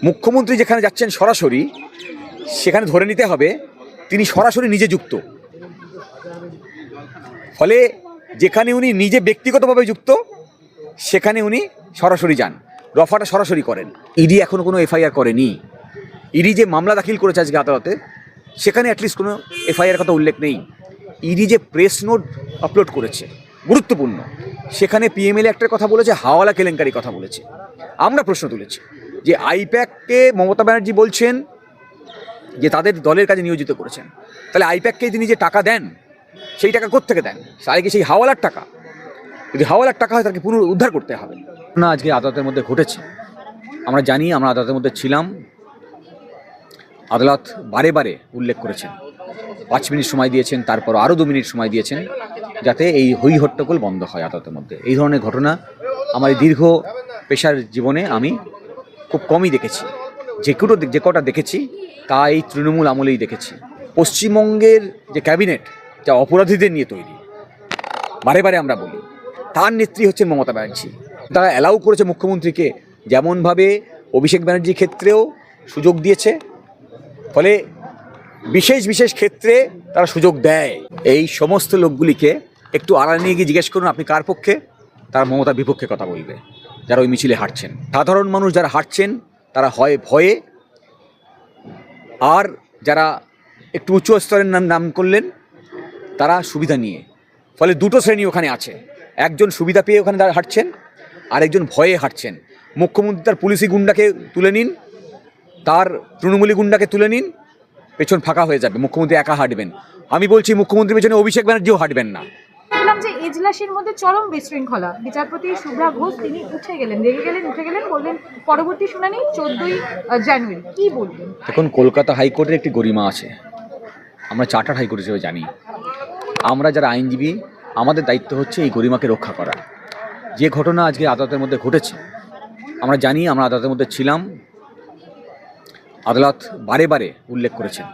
মুখ্যমন্ত্রী যেখানে যাচ্ছেন সরাসরি, সেখানে ধরে নিতে হবে তিনি সরাসরি নিজে যুক্ত। ফলে যেখানে উনি নিজে ব্যক্তিগতভাবে যুক্ত, সেখানে উনি সরাসরি যান, রফাটা সরাসরি করেন। ইডি এখনও কোনো এফআইআর করেনি। ইডি যে মামলা দাখিল করেছে আজকে আদালতে, সেখানে অ্যাটলিস্ট কোনো এফআইআর কথা উল্লেখ নেই। ইডি যে প্রেস নোট আপলোড করেছে গুরুত্বপূর্ণ, সেখানে পিএমএলএ একটার কথা বলেছে, হাওয়ালা কেলেঙ্কারি কথা বলেছে। আমরা প্রশ্ন তুলেছি যে আইপ্যাককে মমতা ব্যানার্জি বলছেন যে তাদের দলের কাজে নিয়োজিত করেছেন, তাহলে আইপ্যাককে তিনি যে টাকা দেন, সেই টাকা কোত্থেকে দেন? তাহলে কি সেই হাওয়ালার টাকা? যদি হাওয়ালার টাকা হয় তাকে পুনরুদ্ধার করতে হবে না। আজকে আদালতের মধ্যে ঘটেছে, আমরা জানি, আমরা আদালতের মধ্যে ছিলাম। আদালত বারে বারে উল্লেখ করেছেন, 5 মিনিট সময় দিয়েছেন, তারপর আরও 2 মিনিট সময় দিয়েছেন, যাতে এই হই হট্টগোল বন্ধ হয় আদালতের মধ্যে। এই ধরনের ঘটনা আমার এই দীর্ঘ পেশার জীবনে আমি খুব কমই দেখেছি। যে কটা দেখেছি তা এই তৃণমূল আমলেই দেখেছি। পশ্চিমবঙ্গের যে ক্যাবিনেট, যা অপরাধীদের নিয়ে তৈরি, বারে বারে আমরা বলি, তার নেত্রী হচ্ছেন মমতা ব্যানার্জি। তারা অ্যালাউ করেছে মুখ্যমন্ত্রীকে, যেমনভাবে অভিষেক ব্যানার্জির ক্ষেত্রেও সুযোগ দিয়েছে, ফলে বিশেষ বিশেষ ক্ষেত্রে তারা সুযোগ দেয়। এই সমস্ত লোকগুলিকে একটু আড়াল নিয়ে গিয়ে জিজ্ঞেস করুন আপনি কার পক্ষে, তারা মমতার বিপক্ষে কথা বলবে, যারা ওই মিছিলে হাঁটছেন। সাধারণ মানুষ যারা হাঁটছেন তারা হয় ভয়ে, আর যারা একটু উচ্চ স্তরের নাম করলেন তারা সুবিধা নিয়ে। ফলে দুটো শ্রেণী ওখানে আছে, একজন সুবিধা পেয়ে ওখানে হাঁটছেন, আর একজন ভয়ে হাঁটছেন। মুখ্যমন্ত্রী তার পুলিশি গুন্ডাকে তুলে নিন, তার তৃণমূলী গুন্ডাকে তুলে নিন, পেছন ফাঁকা হয়ে যাবে, মুখ্যমন্ত্রী একা হাঁটবেন। আমি বলছি মুখ্যমন্ত্রীর পেছনে অভিষেক ব্যানার্জিও হাঁটবেন না। বললাম যে এজলাসের মধ্যে চরম বিশৃঙ্খলা, বিচারপতি শুভ্রা ঘোষ তিনি উঠে গেলেন, বললেন পরবর্তী শুনানি 14ই জানুয়ারি। কি বলবেন? এখন কলকাতা হাইকোর্টের একটি গরিমা আছে, আমরা চার্টার্ড হাইকোর্ট হিসেবে জানি। আমরা যারা আইনজীবী, আমাদের দায়িত্ব হচ্ছে এই গরিমাকে রক্ষা করা। যে ঘটনা আজকে আদালতের মধ্যে ঘটেছে, আমরা জানি, আমরা আদালতের মধ্যে ছিলাম। আদালত বারে বারে উল্লেখ করেছেন,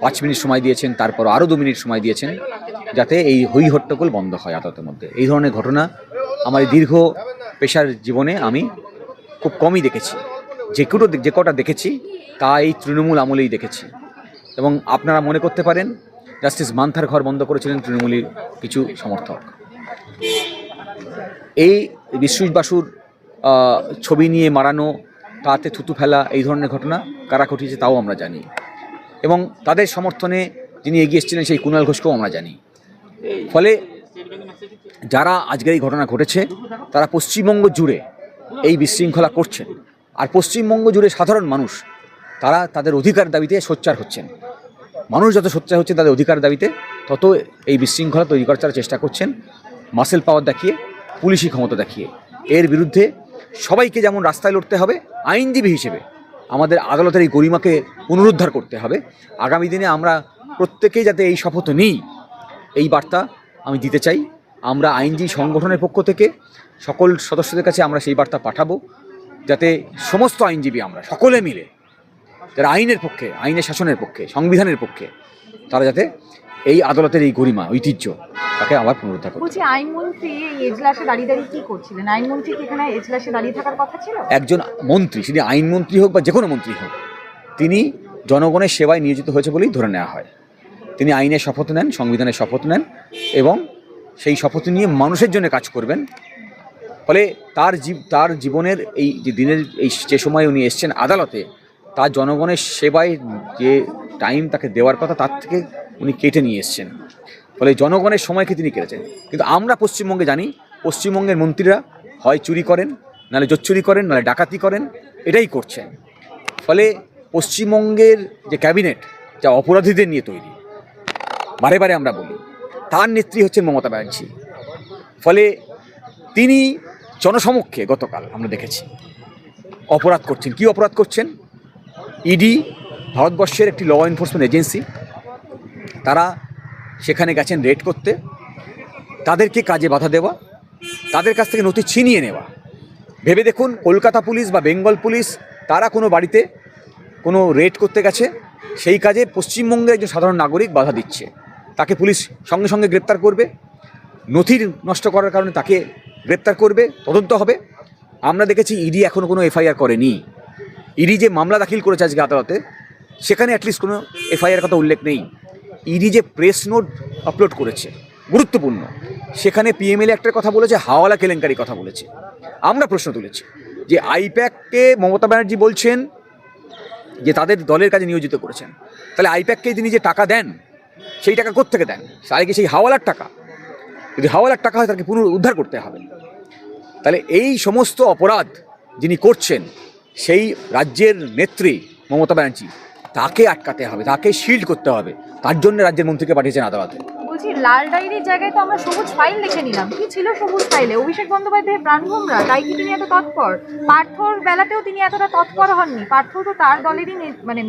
5 মিনিট সময় দিয়েছেন, তারপর আরও 2 মিনিট সময় দিয়েছেন, যাতে এই হই হট্টগোল বন্ধ হয় আদালতের মধ্যে। এই ধরনের ঘটনা আমার এই দীর্ঘ পেশার জীবনে আমি খুব কমই দেখেছি। যে কটা দেখেছি তা এই তৃণমূল আমলেই দেখেছি। এবং আপনারা মনে করতে পারেন জাস্টিস মান্থার ঘর বন্ধ করেছিলেন তৃণমূলের কিছু সমর্থক। এই বিশ্বজিৎ বাসুর ছবি নিয়ে মারানো, তাতে থুতু ফেলা, এই ধরনের ঘটনা কারা ঘটিয়েছে তাও আমরা জানি। এবং তাদের সমর্থনে যিনি এগিয়ে এসেছিলেন সেই কুণাল ঘোষকেও আমরা জানি। ফলে যারা আজকের এই ঘটনা ঘটেছে, তারা পশ্চিমবঙ্গ জুড়ে এই বিশৃঙ্খলা করছেন। আর পশ্চিমবঙ্গ জুড়ে সাধারণ মানুষ, তারা তাদের অধিকার দাবিতে সোচ্চার হচ্ছেন। মানুষ যত সোচ্চার হচ্ছে তাদের অধিকার দাবিতে, তত এই বিশৃঙ্খলা তৈরি করার চেষ্টা করছেন, মাসেল পাওয়ার দেখিয়ে, পুলিশি ক্ষমতা দেখিয়ে। এর বিরুদ্ধে সবাইকে যেমন রাস্তায় লড়তে হবে, আইনজীবী হিসেবে আমাদের আদালতের এই গরিমাকে পুনরুদ্ধার করতে হবে। আগামী দিনে আমরা প্রত্যেকেই যাতে এই শপথ নিই, এই বার্তা আমি দিতে চাই। আমরা আইনজীবী সংগঠনের পক্ষ থেকে সকল সদস্যদের কাছে আমরা সেই বার্তা পাঠাবো, যাতে সমস্ত আইনজীবী আমরা সকলে মিলে, যারা আইনের পক্ষে, আইনের শাসনের পক্ষে, সংবিধানের পক্ষে, তারা যাতে এই আদালতের এই গরিমা, ঐতিহ্য, তাকে আবার পুনরুদ্ধার করে। বলছি আইনমন্ত্রী এই এজলাসে দাঁড়িয়ে কি করছিলেন? আইনমন্ত্রী কি এখানে এজলাসে দাঁড়িয়ে থাকার কথা ছিল? একজন মন্ত্রী, তিনি আইনমন্ত্রী হোক বা যে কোনো মন্ত্রী হোক, তিনি জনগণের সেবায় নিয়োজিত হয়েছে বলেই ধরে নেওয়া হয়। তিনি আইনের শপথ নেন, সংবিধানের শপথ নেন, এবং সেই শপথ নিয়ে মানুষের জন্য কাজ করবেন। ফলে তার জীবনের এই যে দিনের যে সময় উনি এসছেন আদালতে, তার জনগণের সেবায় যে টাইম তাকে দেওয়ার কথা, তার থেকে উনি কেটে নিয়ে এসছেন। ফলে জনগণের সময়কে তিনি কেটেছেন। কিন্তু আমরা পশ্চিমবঙ্গে জানি, পশ্চিমবঙ্গের মন্ত্রীরা হয় চুরি করেন, নাহলে জোচ্চুরি করেন, নাহলে ডাকাতি করেন, এটাই করছেন। ফলে পশ্চিমবঙ্গের যে ক্যাবিনেট, যা অপরাধীদের নিয়ে তৈরি, বারে বারে আমরা বলি, তার নেত্রী হচ্ছেন মমতা ব্যানার্জি। ফলে তিনি জনসমক্ষে গতকাল আমরা দেখেছি অপরাধ করছেন। কি অপরাধ করছেন? ইডি ভারতবর্ষের একটি ল এনফোর্সমেন্ট এজেন্সি, তারা সেখানে গেছেন রেড করতে, তাদেরকে কাজে বাধা দেওয়া, তাদের কাছ থেকে নথি ছিনিয়ে নেওয়া। ভেবে দেখুন, কলকাতা পুলিশ বা বেঙ্গল পুলিশ, তারা কোনো বাড়িতে কোনো রেড করতে গেছে, সেই কাজে পশ্চিমবঙ্গের একজন সাধারণ নাগরিক বাধা দিচ্ছে, তাকে পুলিশ সঙ্গে সঙ্গে গ্রেপ্তার করবে। নথি নষ্ট করার কারণে তাকে গ্রেপ্তার করবে, তদন্ত হবে। আমরা দেখেছি ইডি এখনও কোনো এফআইআর করেনি। ইডি যে মামলা দাখিল করেছে আজকে আদালতে, সেখানে অ্যাটলিস্ট কোনো এফআইআর কথা উল্লেখ নেই। ইডি যে প্রেস নোট আপলোড করেছে গুরুত্বপূর্ণ, সেখানে পিএমএলএ একটার কথা বলেছে, হাওয়ালা কেলেঙ্কারি কথা বলেছে। আমরা প্রশ্ন তুলেছি যে আইপ্যাককে মমতা ব্যানার্জি বলছেন যে তাদের দলের কাজে নিয়োজিত করেছেন, তাহলে আইপ্যাককে তিনি যে টাকা দেন সেই টাকা কোত্থেকে দেন? তাহলে কি সেই হাওয়ালার টাকা? যদি হাওয়ালার টাকা হয় তাকে পুনরুদ্ধার করতে হবে। তাহলে এই সমস্ত অপরাধ যিনি করছেন, সেই রাজ্যের নেত্রী মমতা ব্যানার্জি, তাকে আটকাতে হবে, তাকে শিল্ড করতে হবে। তার জন্য রাজ্যের মন্ত্রীকে পাঠিয়েছেন আদালতে। বলছি, লাল ডায়েরির জায়গায় তো আমরা সবুজ ফাইল দেখে নিলাম। কি ছিল সবুজ ফাইলে? অভিষেক বন্দ্যোপাধ্যায়ের প্রাণভোমরা, তাই কি তিনি এত তৎপর? পার্থর বেলাতেও তিনি এতটা তৎপর হননি। পার্থ তো তার দলেরই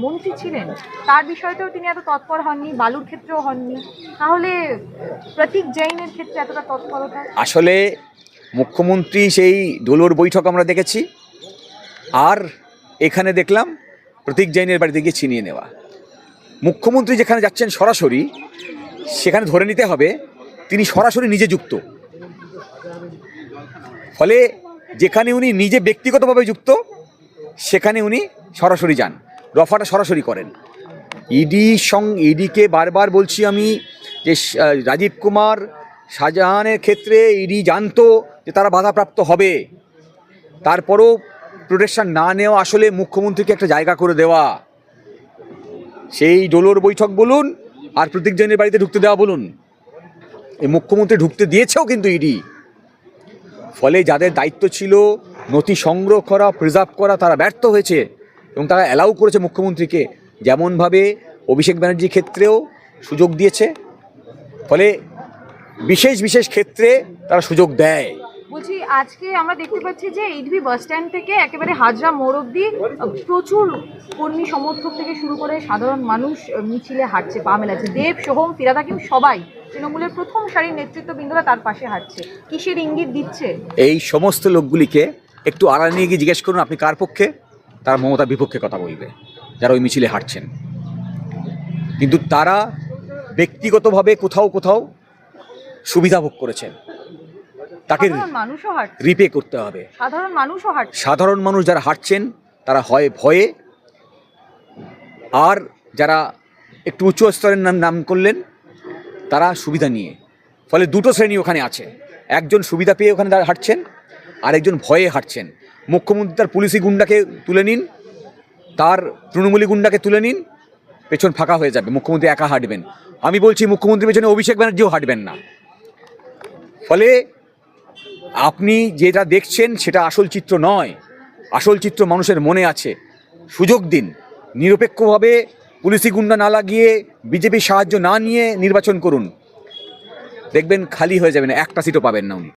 মন্ত্রী ছিলেন, তার বিষয়তেও তিনি এত তৎপর হননি, বালুর ক্ষেত্রেও হননি। তাহলে প্রতীক জৈনের ক্ষেত্রে এতটা তৎপরতা? আসলে মুখ্যমন্ত্রী সেই দোলর বৈঠক আমরা দেখেছি, আর এখানে দেখলাম প্রতীক জৈনের বাড়িতে গিয়ে ছিনিয়ে নেওয়া। মুখ্যমন্ত্রী যেখানে যাচ্ছেন সরাসরি, সেখানে ধরে নিতে হবে তিনি সরাসরি নিজে যুক্ত। ফলে যেখানে উনি নিজে ব্যক্তিগতভাবে যুক্ত, সেখানে উনি সরাসরি যান, রফাটা সরাসরি করেন। ইডিকে বারবার বলছি আমি যে রাজীব কুমার, শাহজাহানের ক্ষেত্রে ইডি জানতো যে তারা বাধাপ্রাপ্ত হবে, তারপরও প্রোটেকশন না নেওয়া আসলে মুখ্যমন্ত্রীকে একটা জায়গা করে দেওয়া। সেই ডোলোর বৈঠক বলুন আর প্রতীক জৈনের বাড়িতে ঢুকতে দেওয়া বলুন, এই মুখ্যমন্ত্রী ঢুকতে দিয়েছেও কিন্তু ইডি। ফলে যাদের দায়িত্ব ছিল নথি সংগ্রহ করা, প্রিজার্ভ করা, তারা ব্যর্থ হয়েছে এবং তারা অ্যালাউ করেছে মুখ্যমন্ত্রীকে, যেমনভাবে অভিষেক ব্যানার্জির ক্ষেত্রেও সুযোগ দিয়েছে। ফলে বিশেষ বিশেষ ক্ষেত্রে তারা সুযোগ দেয়। বলছি, আজকে আমরা দেখতে পাচ্ছি যে ইডভি বাস স্ট্যান্ড থেকে একেবারে হাজরা মোড় অব্দি প্রচুর কর্মী সমর্থক থেকে শুরু করে সাধারণ মানুষ মিছিলে হাঁটছে, পা মেলাচ্ছে। দেব, সোহম, ফিরাদ হাকিম সবাই, তৃণমূলের প্রথম সারির নেতৃত্ববৃন্দরা তার পাশে হাঁটছে। কিসের ইঙ্গিত দিচ্ছে? এই সমস্ত লোকগুলিকে একটু আড়াল নিয়ে গিয়ে জিজ্ঞেস করুন আপনি কার পক্ষে, তারা মমতার বিপক্ষে কথা বলবে, যারা ওই মিছিলে হাঁটছেন। কিন্তু তারা ব্যক্তিগতভাবে কোথাও কোথাও সুবিধা ভোগ করেছেন, তাকে রিপে করতে হবে। সাধারণ মানুষ যারা হাঁটছেন তারা হয় ভয়ে, আর যারা একটু উচ্চ স্তরের নাম করলেন তারা সুবিধা নিয়ে। ফলে দুটো শ্রেণী ওখানে আছে, একজন সুবিধা পেয়ে ওখানে হাঁটছেন, আর একজন ভয়ে হাঁটছেন। মুখ্যমন্ত্রী তার পুলিশি গুন্ডাকে তুলে নিন, তার তৃণমূলী গুন্ডাকে তুলে নিন, পেছন ফাঁকা হয়ে যাবে, মুখ্যমন্ত্রী একা হাঁটবেন। আমি বলছি মুখ্যমন্ত্রীর পেছনে অভিষেক ব্যানার্জিও হাঁটবেন না। ফলে আপনি যেটা দেখছেন সেটা আসল চিত্র নয়, আসল চিত্র মানুষের মনে আছে। সুযোগ দিন, নিরপেক্ষভাবে পুলিশি গুন্ডা না লাগিয়ে, বিজেপির সাহায্য না নিয়ে নির্বাচন করুন, দেখবেন খালি হয়ে যাবে না, একটা সিটও পাবেন না উনি।